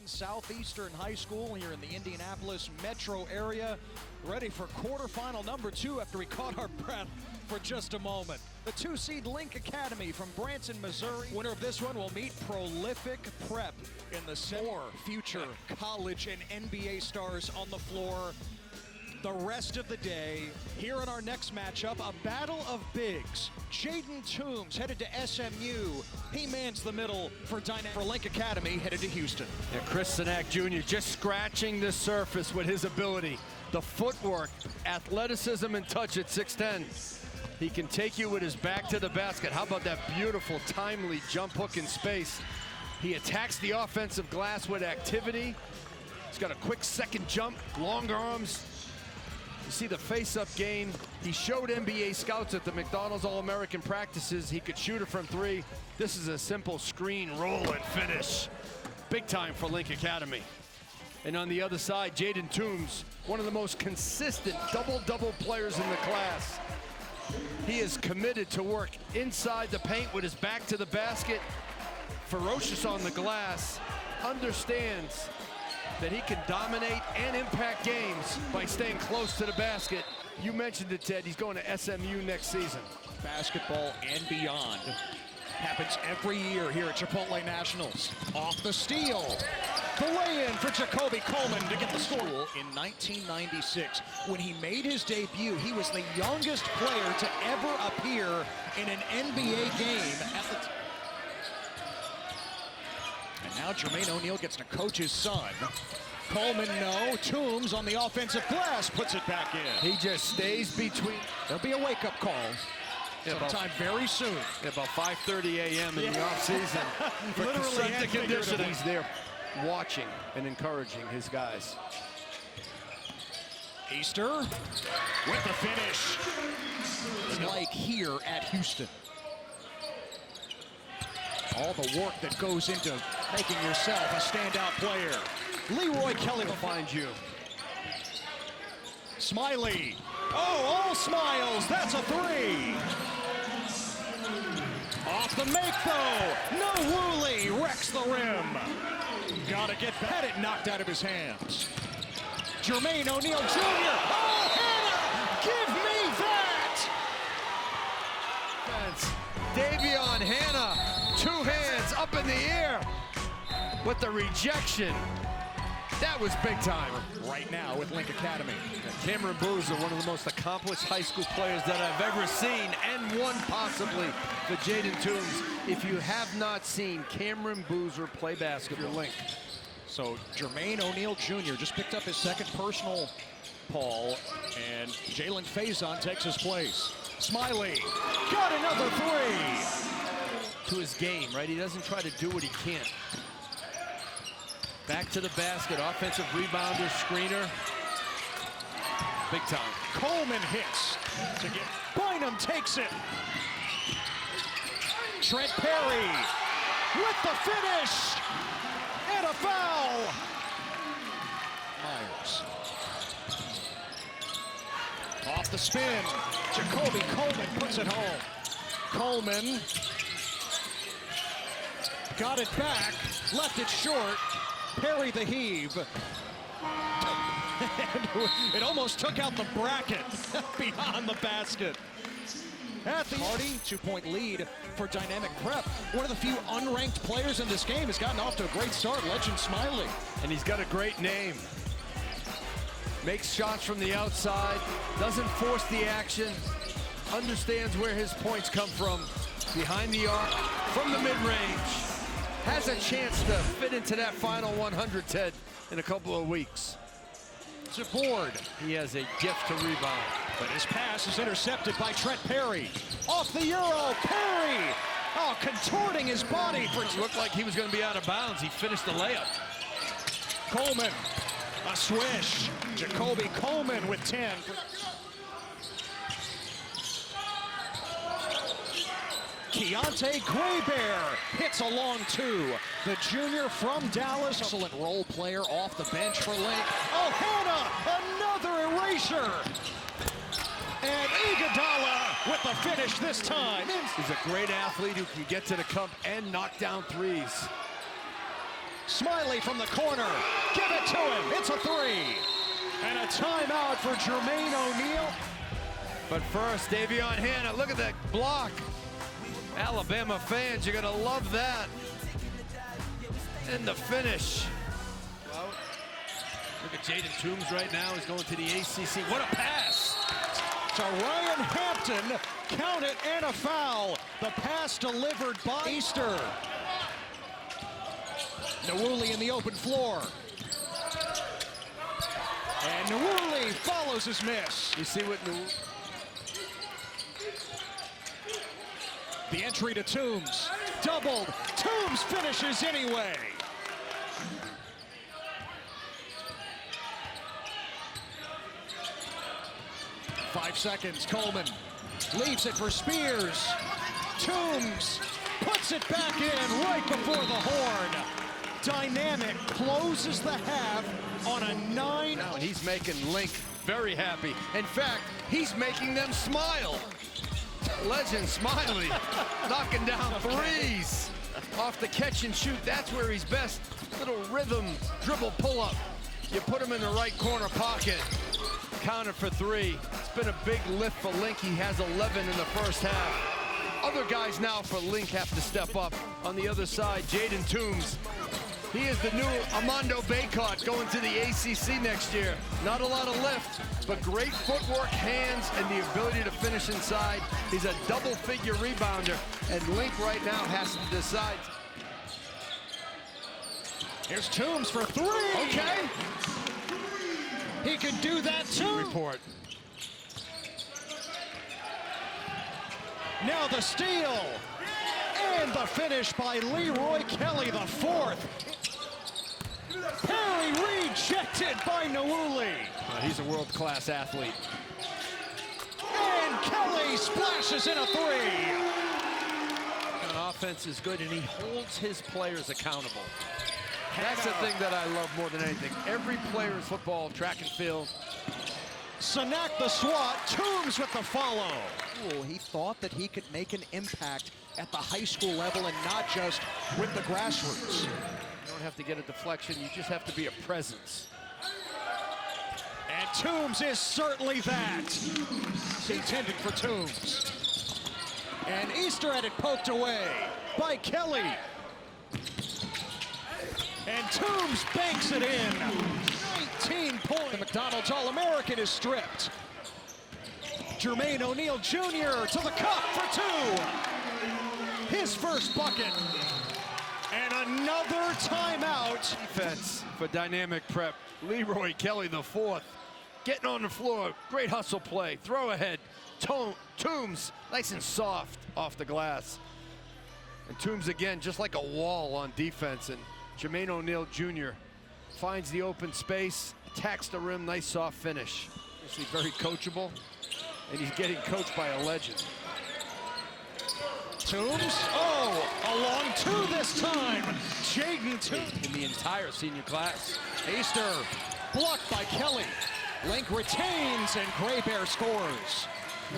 Southeastern High School here in the Indianapolis metro area, ready for quarterfinal number 2 after we caught our breath for just a moment. The 2-seed Link Academy from Branson, Missouri. Winner of this one will meet prolific Prep in the more future college and NBA stars on the floor the rest of the day. Here in our next matchup, a battle of bigs. Jaden Toombs headed to SMU. He mans the middle for Link Academy, headed to Houston. Yeah, Chris Sinak Jr. just scratching the surface with his ability. The footwork, athleticism, and touch at 6'10". He can take you with his back to the basket. How about that beautiful, timely jump hook in space? He attacks the offensive glass with activity. He's got a quick second jump, long arms. You see the face-up game. He showed NBA scouts at the McDonald's All-American practices he could shoot it from 3. This is a simple screen, roll, and finish. Big time for Link Academy. And on the other side, Jaden Toombs, one of the most consistent double-double players in the class. He is committed to work inside the paint with his back to the basket, ferocious on the glass, understands that he can dominate and impact games by staying close to the basket. You mentioned it, Ted. He's going to SMU next season. Basketball and beyond happens every year here at Chipotle Nationals. Off the steal. The lay-in for Jacoby Coleman to get the score. In 1996, when he made his debut, he was the youngest player to ever appear in an NBA game at the And now Jermaine O'Neal gets to coach his son. Coleman, no. Toombs on the offensive glass puts it back in. He just stays between. There'll be a wake-up call sometime very soon. About 5:30 a.m. in the offseason. Literally and figuratively. He's there watching and encouraging his guys. Easter with the finish. Like here at Houston. All the work that goes into making yourself a standout player. Leroy Kelly will find you. Smiley. Oh, all smiles. That's a 3. Off the make, though. No Woolley wrecks the rim. Gotta get had it knocked out of his hands. Jermaine O'Neal Jr. Oh, Hannah! Give me that! That's Davion Hannah. 2 hands up in the air with the rejection. That was big time. Right now with Link Academy. Cameron Boozer, one of the most accomplished high school players that I've ever seen, and one possibly for Jaden Toombs. If you have not seen Cameron Boozer play basketball, Link. So Jermaine O'Neal Jr. just picked up his second personal, Paul, and Jalen Faison takes his place. Smiley got another 3. To his game, right? He doesn't try to do what he can't. Back to the basket, offensive rebounder, screener. Big time. Coleman hits to get. Bynum takes it. Trent Perry with the finish and a foul. Myers. Off the spin. Jacoby Coleman puts it home. Coleman got it back, left it short. Perry the heave. And it almost took out the bracket beyond the basket. At the party, 2-point lead for Dynamic Prep. One of the few unranked players in this game has gotten off to a great start, Legend Smiley. And he's got a great name. Makes shots from the outside, doesn't force the action, understands where his points come from, behind the arc, from the mid-range. Has a chance to fit into that final 100, Ted, in a couple of weeks. It's a board. He has a gift to rebound. But his pass is intercepted by Trent Perry. Off the Euro, Perry! Oh, contorting his body for... It looked like he was going to be out of bounds. He finished the layup. Coleman, a swish. Jacoby Coleman with 10. Keontae Graybear hits a long 2. The junior from Dallas. Excellent role player off the bench for Link. Oh, Hannah, another erasure. And Iguodala with the finish this time. He's a great athlete who can get to the cup and knock down threes. Smiley from the corner. Give it to him. It's a three. And a timeout for Jermaine O'Neal. But first, Davion Hannah, look at that block. Alabama fans, you're gonna love that. And the finish. Look at Jaden Toombs right now. He's going to the ACC. What a pass! To Ryan Hampton. Count it and a foul. The pass delivered by Easter. Nawuli in the open floor. And Nawuli follows his miss. You see what Nawuli... The entry to Toombs. Doubled. Toombs finishes anyway. Five seconds. Coleman leaves it for Spears. Toombs puts it back in right before the horn. Dynamic closes the half on a 9. And he's making Link very happy. In fact, he's making them smile. Legend Smiley knocking down threes off the catch and shoot. That's where he's best. Little rhythm dribble pull up. You put him in the right corner pocket. Counted for three. It's been a big lift for Link. He has 11 in the first half. Other guys now for Link have to step up. On the other side, Jaden Toombs. He is the new Armando Bacot going to the ACC next year. Not a lot of lift, but great footwork, hands, and the ability to finish inside. He's a double-figure rebounder, and Link right now has to decide. Here's Toombs for three. Okay. He could do that too. Report. Now the steal. And the finish by Leroy Kelly, the fourth. Perry rejected by Nawuli. He's a world-class athlete. And Kelly splashes in a three. And offense is good, and he holds his players accountable. That's the thing that I love more than anything. Every player in football, track and field. Sanak the swat, Toombs with the follow. Ooh, he thought that he could make an impact at the high school level and not just with the grassroots. You don't have to get a deflection, you just have to be a presence. And Toombs is certainly that. Intended for Toombs. And Easter had it poked away by Kelly. And Toombs banks it in. 19 points. The McDonald's All-American is stripped. Jermaine O'Neal Jr. to the cup for two. His first bucket. And another timeout. Defense for dynamic prep. Leroy Kelly, the fourth. Getting on the floor. Great hustle play. Throw ahead. Toombs, nice and soft off the glass. And Toombs again, just like a wall on defense. And Jermaine O'Neal Jr. finds the open space, attacks the rim, nice soft finish. He's very coachable, and he's getting coached by a legend. Toombs, along two this time. Jaden Toombs. In the entire senior class. Easter, blocked by Kelly. Link retains, and Gray Bear scores.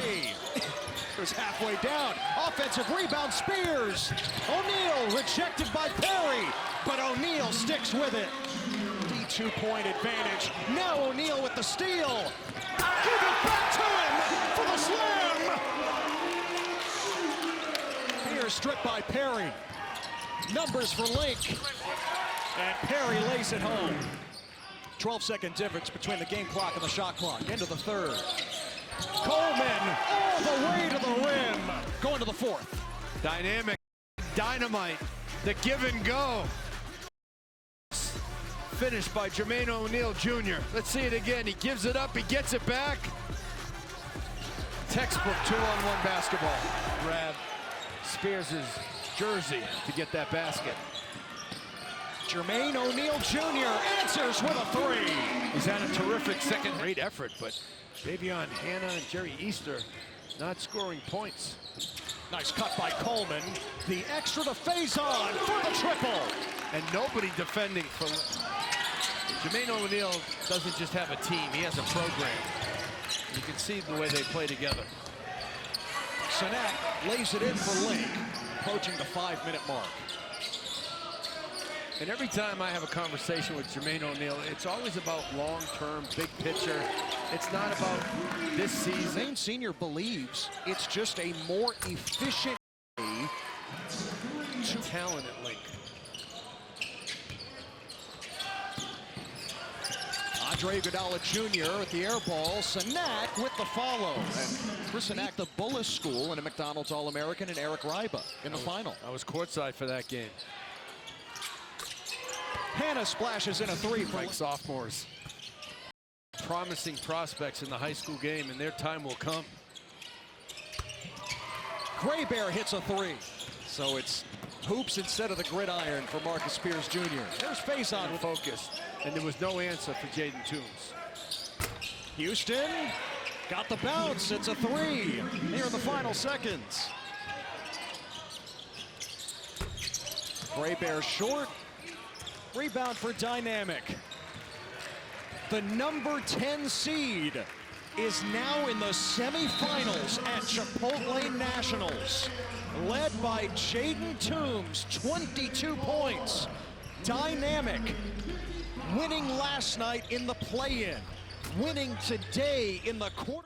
Hey, it was halfway down. Offensive rebound, Spears. O'Neal rejected by Perry, but O'Neal sticks with it. D 2-point advantage. Now O'Neal with the steal. Give it back to him for the slam. Spears stripped by Perry. Numbers for Link. And Perry lays it home. 12-second difference between the game clock and the shot clock. Into the third. Coleman all the way to the rim. Going to the fourth. Dynamic, dynamite, the give and go. Finished by Jermaine O'Neal Jr. Let's see it again. He gives it up, he gets it back. Textbook 2-on-1 basketball. Grab Spears' jersey to get that basket. Jermaine O'Neal Jr. answers with a three. He's had a terrific second. Great effort, but Davion Hannah and Jerry Easter not scoring points. Nice cut by Coleman. The extra to Faison for the triple. And nobody defending for... Jermaine O'Neal doesn't just have a team, he has a program. You can see the way they play together. Sanak lays it in for Link, approaching the 5-minute mark. And every time I have a conversation with Jermaine O'Neal, it's always about long-term, big picture. It's not about this season. Zane Sr. believes it's just a more efficient way to talent at Link. Andre Iguodala Jr. with the air ball. Sanak with the follow. And Chris Sanak, the Bullis School, and a McDonald's All-American, and Eric Ryba in the final. I was courtside for that game. Hannah splashes in a three for Like sophomores. Promising prospects in the high school game, and their time will come. Gray Bear hits a three. So it's hoops instead of the gridiron for Marcus Spears Jr. There's face-on with Focus. And there was no answer for Jaden Toombs. Houston. Got the bounce. It's a three here in the final seconds. Gray Bear short. Rebound for Dynamic. The number 10 seed is now in the semifinals at Chipotle Nationals. Led by Jaden Toombs, 22 points. Dynamic, winning last night in the play-in. Winning today in the quarter.